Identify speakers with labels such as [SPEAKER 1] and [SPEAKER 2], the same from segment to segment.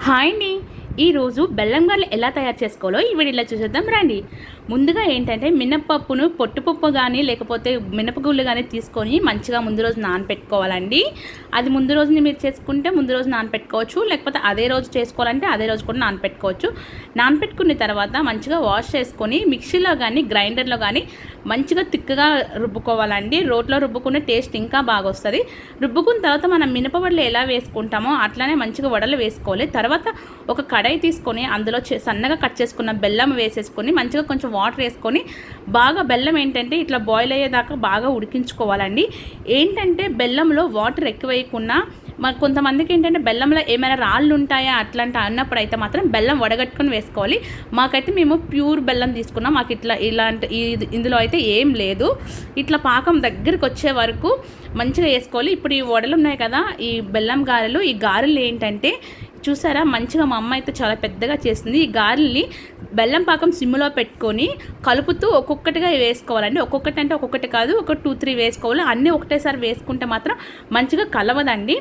[SPEAKER 1] Hi అండి. ఈరోజు బెల్లం గారెలు ఎలా తయారు చేసుకోవాలో ఈ వీడియోలో చూసేద్దాం రండి. ముందుగా ఏంటంటే మినపప్పును పొట్టుపప్పు కానీ లేకపోతే మినపగుళ్ళు కానీ తీసుకొని మంచిగా ముందు రోజు నానపెట్టుకోవాలండి. అది ముందు రోజుని మీరు చేసుకుంటే ముందు రోజు నానపెట్టుకోవచ్చు, లేకపోతే అదే రోజు చేసుకోవాలంటే అదే రోజు కూడా నానపెట్టుకోవచ్చు. నానపెట్టుకున్న తర్వాత మంచిగా వాష్ చేసుకొని మిక్సీలో కానీ గ్రైండర్లో కానీ మంచిగా తిక్కగా రుబ్బుకోవాలండి. రోట్లో రుబ్బుకునే టేస్ట్ ఇంకా బాగా వస్తుంది. రుబ్బుకున్న తర్వాత మనం మినపవడలు ఎలా వేసుకుంటామో అట్లానే మంచిగా వడలు వేసుకోవాలి. తర్వాత ఒక కడాయి తీసుకొని అందులో సన్నగా కట్ చేసుకున్న బెల్లం వేసేసుకొని మంచిగా కొంచెం వాటర్ వేసుకొని బాగా బెల్లం ఏంటంటే ఇట్లా బాయిల్ అయ్యేదాకా బాగా ఉడికించుకోవాలండి. ఏంటంటే బెల్లంలో వాటర్ ఎక్కువ వేయకుండా మరి కొంతమందికి ఏంటంటే బెల్లంలో ఏమైనా రాళ్ళు ఉంటాయా అట్లాంటి అన్నప్పుడు అయితే మాత్రం బెల్లం వడగట్టుకొని వేసుకోవాలి. మాకైతే మేము ప్యూర్ బెల్లం తీసుకున్నాం. మాకు ఇలాంటి ఇందులో అయితే ఏం లేదు. ఇట్లా పాకం దగ్గరికి వచ్చే వరకు మంచిగా వేసుకోవాలి. ఇప్పుడు ఈ వడలు ఉన్నాయి కదా, ఈ బెల్లం గారెలు, ఈ గారెలు ఏంటంటే చూసారా మంచిగా మా అమ్మ అయితే చాలా పెద్దగా చేసింది. ఈ గారెల్ని బెల్లం పాకం సిమ్లో పెట్టుకొని కలుపుతూ ఒక్కొక్కటిగా వేసుకోవాలండి. ఒక్కొక్కటి అంటే ఒక్కొక్కటి కాదు, ఒక 2-3 వేసుకోవాలి. అన్నీ ఒకటేసారి వేసుకుంటే మాత్రం మంచిగా కలవదండి.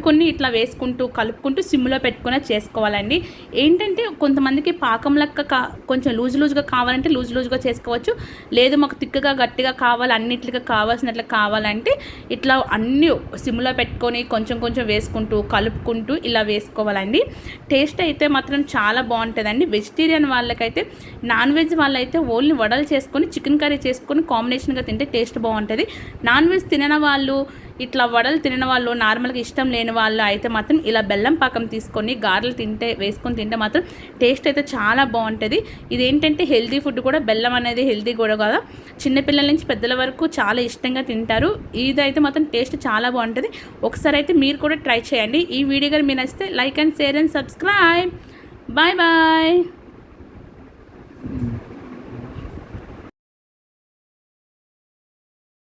[SPEAKER 1] కొన్ని ఇట్లా వేసుకుంటూ కలుపుకుంటూ సిమ్లో పెట్టుకుని చేసుకోవాలండి. ఏంటంటే కొంతమందికి పాకం లెక్క కొంచెం లూజుగా కావాలంటే లూజుగా చేసుకోవచ్చు. లేదు మాకు తిక్కగా గట్టిగా కావాలి, అన్నిట్లుగా కావాల్సినట్లు కావాలంటే ఇట్లా అన్నీ సిమ్లో పెట్టుకొని కొంచెం వేసుకుంటూ కలుపుకుంటూ ఇలా వేసుకోవాలండి. టేస్ట్ అయితే మాత్రం చాలా బాగుంటుందండి. వెజిటేరియన్ వాళ్ళకైతే, నాన్ వెజ్ వాళ్ళైతే ఓన్లీ వడలు చేసుకొని చికెన్ కర్రీ చేసుకొని కాంబినేషన్గా తింటే టేస్ట్ బాగుంటుంది. నాన్ వెజ్ తినని వాళ్ళు, ఇట్లా వడలు తినని వాళ్ళు, నార్మల్గా ఇష్టం లేని వాళ్ళు అయితే మాత్రం ఇలా బెల్లం పాకం తీసుకొని గారెలు వేసుకొని తింటే మాత్రం టేస్ట్ అయితే చాలా బాగుంటుంది. ఇదేంటంటే హెల్తీ ఫుడ్ కూడా, బెల్లం అనేది హెల్తీ కూడా కదా, చిన్నపిల్లల నుంచి పెద్దల వరకు చాలా ఇష్టంగా తింటారు. ఇదైతే మాత్రం టేస్ట్ చాలా బాగుంటుంది. ఒకసారి అయితే మీరు కూడా ట్రై చేయండి. ఈ వీడియో గారు మీరు నచ్చితే like and share and subscribe. Bye bye.